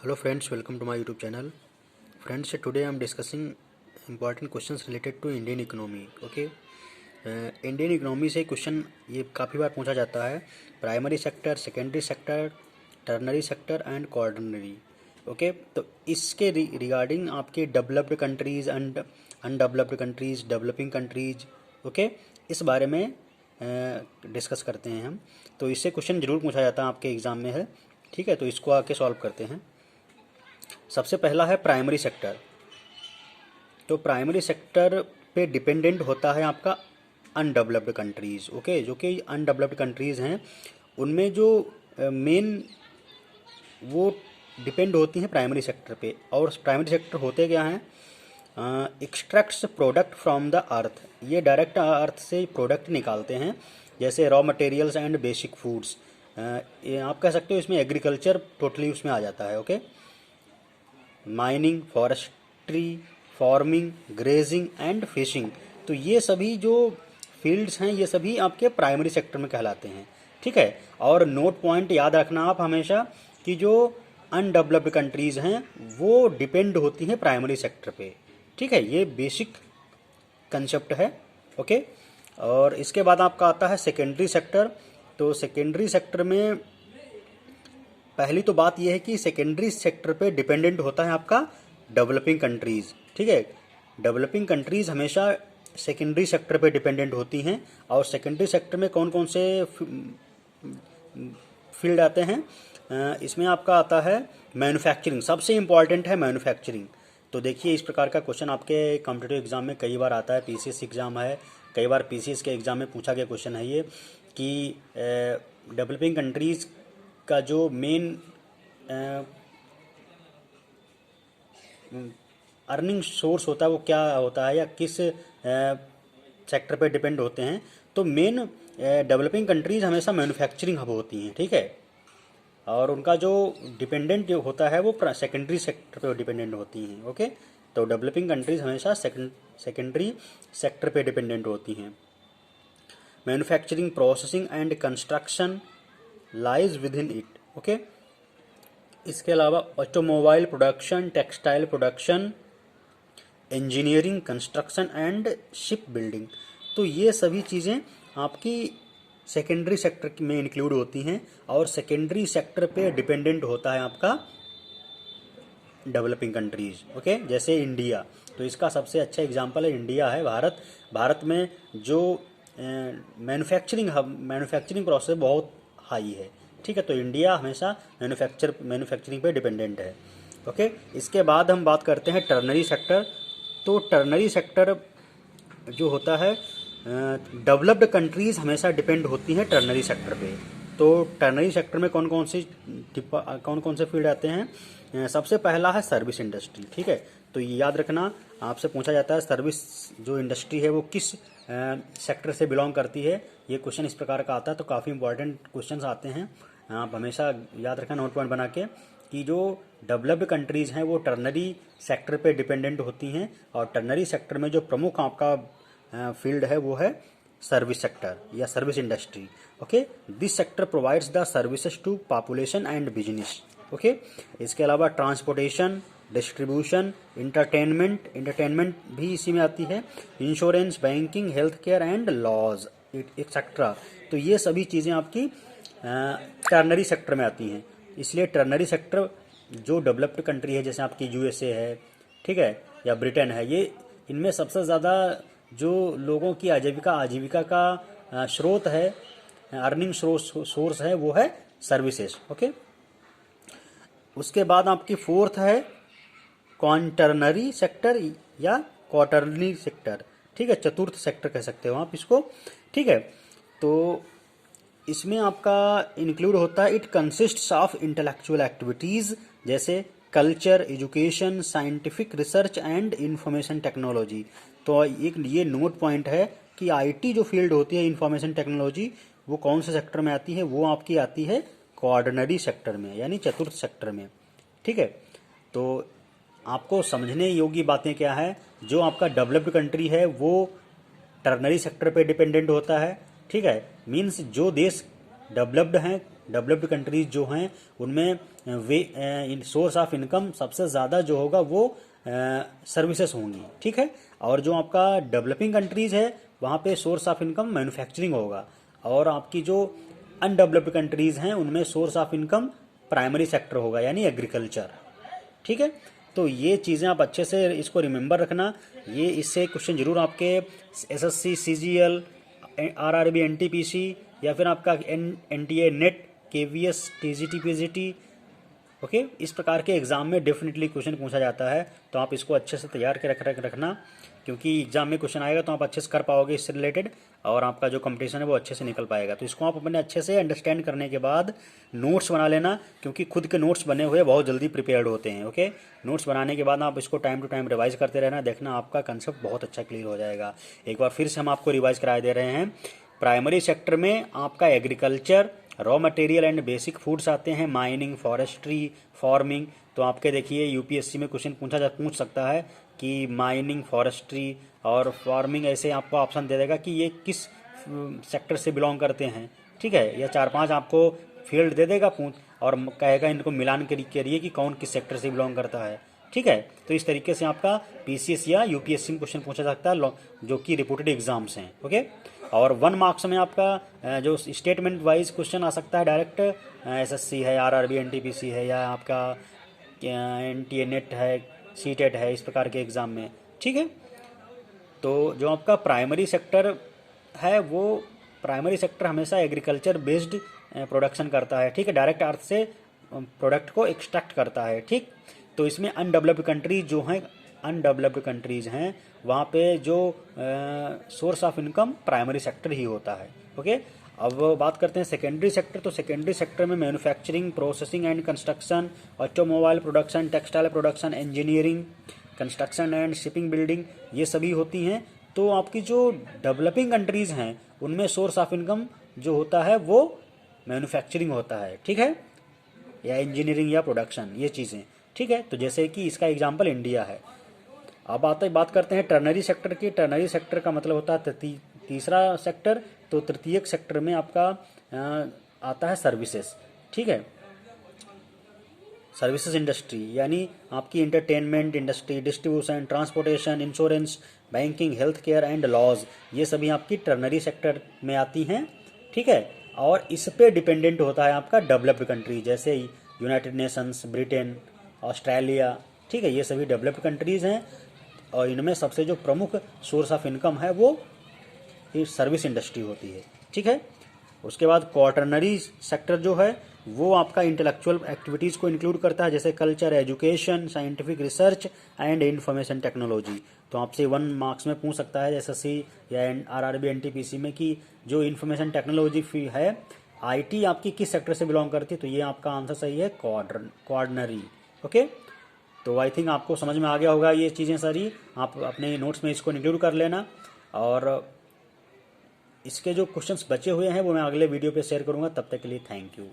Hello friends, welcome to my YouTube channel. Friends, today I am discussing important questions related to Indian economy. Okay, Indian economy से question ये काफ़ी बार पूछा जाता है। Primary sector, secondary sector, ternary sector and quaternary. Okay, तो इसके regarding आपके developed countries and undeveloped countries, developing countries, okay, इस बारे में डिस्कस करते हैं हम। तो इससे क्वेश्चन ज़रूर पूछा जाता है, आपके एग्ज़ाम में है। ठीक है, तो इसको आके सॉल्व करते हैं। सबसे पहला है प्राइमरी सेक्टर। तो प्राइमरी सेक्टर पे डिपेंडेंट होता है आपका अनडेवलप्ड कंट्रीज़। ओके, जो कि अनडेवलप्ड कंट्रीज़ हैं उनमें जो मेन वो डिपेंड होती हैं प्राइमरी सेक्टर पे। और प्राइमरी सेक्टर होते क्या हैं? Extracts product from the earth. ये डायरेक्ट अर्थ से प्रोडक्ट निकालते हैं, जैसे raw materials and basic foods. आप कह सकते हो इसमें एग्रीकल्चर टोटली उसमें आ जाता है। Okay, mining, forestry, farming, grazing and fishing. तो ये सभी जो फील्ड्स हैं ये सभी आपके प्राइमरी सेक्टर में कहलाते हैं। ठीक है, और नोट पॉइंट याद रखना आप हमेशा कि जो अनडेवलप्ड कंट्रीज़ हैं वो डिपेंड होती हैं प्राइमरी सेक्टर पे। ठीक है, ये बेसिक कंसेप्ट है। ओके, और इसके बाद आपका आता है सेकेंडरी सेक्टर। तो सेकेंडरी सेक्टर में पहली तो बात यह है कि सेकेंडरी सेक्टर पे डिपेंडेंट होता है आपका डेवलपिंग कंट्रीज़। ठीक है, डेवलपिंग कंट्रीज़ हमेशा सेकेंडरी सेक्टर पे डिपेंडेंट होती हैं। और सेकेंडरी सेक्टर में कौन कौन से फील्ड आते हैं? इसमें आपका आता है मैन्युफैक्चरिंग। सबसे इम्पॉर्टेंट है मैन्युफैक्चरिंग। तो देखिए, इस प्रकार का क्वेश्चन आपके कॉम्पिटिटिव एग्जाम में कई बार आता है। पीसीएस एग्ज़ाम है, कई बार पीसीएस के एग्ज़ाम में पूछा गया क्वेश्चन है ये कि डेवलपिंग कंट्रीज़ का जो मेन अर्निंग सोर्स होता है वो क्या होता है, या किस सेक्टर पे डिपेंड होते हैं। तो मेन डेवलपिंग कंट्रीज़ हमेशा मैन्युफैक्चरिंग हब होती हैं। ठीक है, और उनका जो डिपेंडेंट जो होता है वो सेकेंडरी सेक्टर पे डिपेंडेंट होती हैं। ओके, तो डेवलपिंग कंट्रीज़ हमेशा सेकेंडरी सेक्टर पे डिपेंडेंट होती हैं। Manufacturing, processing and construction lies with in it. Okay, इसके अलावा automobile production, textile production, engineering, construction and ship building. तो ये सभी चीज़ें आपकी सेकेंडरी सेक्टर में इंक्लूड होती हैं। और सेकेंडरी सेक्टर पे डिपेंडेंट होता है आपका डेवलपिंग कंट्रीज़। ओके, जैसे इंडिया, तो इसका सबसे अच्छा एग्जांपल है इंडिया है। भारत में जो मैन्युफैक्चरिंग प्रोसेस बहुत हाई है। ठीक है, तो इंडिया हमेशा मैन्युफैक्चरिंग पे डिपेंडेंट है। ओके, इसके बाद हम बात करते हैं टर्नरी सेक्टर। तो टर्नरी सेक्टर जो होता है, डेवलप्ड कंट्रीज़ हमेशा डिपेंड होती हैं टर्नरी सेक्टर पे। तो टर्नरी सेक्टर में कौन कौन से फील्ड आते हैं? सबसे पहला है सर्विस इंडस्ट्री। ठीक है, तो ये याद रखना, आपसे पूछा जाता है सर्विस जो इंडस्ट्री है वो किस सेक्टर से बिलोंग करती है। ये क्वेश्चन इस प्रकार का आता है। तो काफ़ी इंपॉर्टेंट क्वेश्चंस आते हैं, आप हमेशा याद रखना नोट पॉइंट बना के कि जो डेवलप्ड कंट्रीज़ हैं वो टर्नरी सेक्टर पे डिपेंडेंट होती हैं। और टर्नरी सेक्टर में जो प्रमुख आपका फील्ड है वो है सर्विस सेक्टर या service industry. Okay, this sector provides the services to population and business. Okay, इसके अलावा ट्रांसपोर्टेशन, डिस्ट्रीब्यूशन, इंटरटेनमेंट भी इसी में आती है, insurance, banking, health care and laws etcetera. तो ये सभी चीज़ें आपकी टर्नरी सेक्टर में आती हैं। इसलिए टर्नरी सेक्टर जो डेवलप्ड कंट्री है, जैसे आपकी यूएसए है, ठीक है, या ब्रिटेन है, ये इनमें सबसे ज़्यादा जो लोगों की आजीविका का स्रोत है, अर्निंग सोर्स है, वो है सर्विसेज। ओके, उसके बाद आपकी फोर्थ है क्वार्टरनरी सेक्टर या क्वार्टरली सेक्टर। ठीक है, चतुर्थ सेक्टर कह सकते हो आप इसको। ठीक है, तो इसमें आपका इंक्लूड होता है, it consists of intellectual activities जैसे culture, education, scientific research and information technology. तो एक ये नोट पॉइंट है कि आईटी जो फील्ड होती है, इंफॉर्मेशन टेक्नोलॉजी, वो कौन से सेक्टर में आती है? वो आपकी आती है क्वार्टरनरी सेक्टर में, यानी चतुर्थ सेक्टर में। ठीक है, तो आपको समझने योग्य बातें क्या है? जो आपका डेवलप्ड कंट्री है वो टर्नरी सेक्टर पे डिपेंडेंट होता है। ठीक है, मीन्स जो देश डेवलप्ड हैं डेवलप्ड कंट्रीज जो हैं उनमें वे सोर्स ऑफ इनकम सबसे ज़्यादा जो होगा वो सर्विसेज होंगी, ठीक है। और जो आपका डेवलपिंग कंट्रीज है वहाँ पे सोर्स ऑफ इनकम मैन्युफैक्चरिंग होगा, और आपकी जो अनडेवलप्ड कंट्रीज हैं उनमें source of income primary sector होगा यानी एग्रीकल्चर, ठीक है। तो ये चीज़ें आप अच्छे से इसको रिमेंबर रखना। ये इससे क्वेश्चन जरूर आपके एसएससी, सीजीएल, आरआरबी, एनटीपीसी या फिर आपका NTA net, KVS, TGT, PGT, okay, इस प्रकार के एग्जाम में डेफिनेटली क्वेश्चन पूछा जाता है। तो आप इसको अच्छे से तैयार के रखना, क्योंकि एग्जाम में क्वेश्चन आएगा तो आप अच्छे से कर पाओगे इससे रिलेटेड, और आपका जो कंपटीशन है वो अच्छे से निकल पाएगा। तो इसको आप अपने अच्छे से अंडरस्टैंड करने के बाद नोट्स बना लेना, क्योंकि खुद के नोट्स बने हुए बहुत जल्दी प्रिपेयर्ड होते हैं, ओके। नोट्स बनाने के बाद आप इसको टाइम टू टाइम रिवाइज करते रहना, देखना आपका कंसेप्ट बहुत अच्छा क्लियर हो जाएगा। एक बार फिर से हम आपको रिवाइज करा दे रहे हैं। प्राइमरी सेक्टर में आपका agriculture, raw material and basic foods आते हैं, माइनिंग, फॉरेस्ट्री, फार्मिंग। तो आपके देखिए यूपीएससी में क्वेश्चन पूछ सकता है कि माइनिंग, फॉरेस्ट्री और फार्मिंग, ऐसे आपको ऑप्शन दे देगा कि ये किस सेक्टर से बिलोंग करते हैं, ठीक है। या 4-5 आपको फील्ड दे देगा और कहेगा इनको मिलान करिए कि कौन किस सेक्टर से बिलोंग करता है, ठीक है। तो इस तरीके से आपका पीसीएस या यूपीएससी में क्वेश्चन पूछा सकता है जो कि रिपोर्टेड एग्जाम्स हैं, ओके। और 1 मार्क्स में आपका जो स्टेटमेंट वाइज क्वेश्चन आ सकता है डायरेक्ट, एसएससी है, आरआरबी, एनटीपीसी है, या आपका एनटीए नेट है, सीटेट है, इस प्रकार के एग्ज़ाम में, ठीक है। तो जो आपका प्राइमरी सेक्टर है वो प्राइमरी सेक्टर हमेशा एग्रीकल्चर बेस्ड प्रोडक्शन करता है, ठीक है, डायरेक्ट अर्थ से प्रोडक्ट को एक्सट्रैक्ट करता है, ठीक। तो इसमें अनडेवलप्ड कंट्रीज हैं वहाँ पे जो source of income primary sector ही होता है, ओके। अब बात करते हैं सेकेंडरी सेक्टर। तो सेकेंडरी सेक्टर में manufacturing, processing and construction, automobile production, textile production, engineering, construction and shipping building, ये सभी होती हैं। तो आपकी जो डेवलपिंग कंट्रीज हैं उनमें सोर्स ऑफ इनकम जो होता है वो मैन्युफैक्चरिंग होता है, ठीक है, या इंजीनियरिंग या प्रोडक्शन, ये चीज़ें, ठीक है। तो जैसे कि इसका एग्जाम्पल इंडिया है। अब बात करते हैं टर्नरी सेक्टर की। टर्नरी सेक्टर का मतलब होता है तीसरा सेक्टर। तो तृतीयक सेक्टर में आपका आता है सर्विसेज, ठीक है, सर्विसेज इंडस्ट्री, यानी आपकी entertainment industry, distribution, transportation, insurance, banking, health care and laws, ये सभी आपकी टर्नरी सेक्टर में आती हैं, ठीक है। और इस पे डिपेंडेंट होता है आपका डेवलप्ड कंट्री, जैसे यूनाइटेड नेशंस, ब्रिटेन, ऑस्ट्रेलिया, ठीक है, ये सभी डेवलप्ड कंट्रीज़ हैं। और इनमें सबसे जो प्रमुख सोर्स ऑफ इनकम है वो सर्विस इंडस्ट्री होती है, ठीक है। उसके बाद क्वार्टरनरी सेक्टर जो है वो आपका इंटेलेक्चुअल एक्टिविटीज़ को इंक्लूड करता है, जैसे culture, education, scientific research and information technology. तो आपसे 1 मार्क्स में पूछ सकता है एसएससी या आरआरबी, एनटीपीसी में कि जो इंफॉर्मेशन टेक्नोलॉजी है आईटी आपकी किस सेक्टर से बिलोंग करती है। तो ये आपका आंसर सही है, क्वार्टरनरी, ओके। तो आई थिंक आपको समझ में आ गया होगा ये चीज़ें सारी। आप अपने नोट्स में इसको इंक्लूड कर लेना, और इसके जो क्वेश्चंस बचे हुए हैं वो मैं अगले वीडियो पे शेयर करूंगा। तब तक के लिए थैंक यू।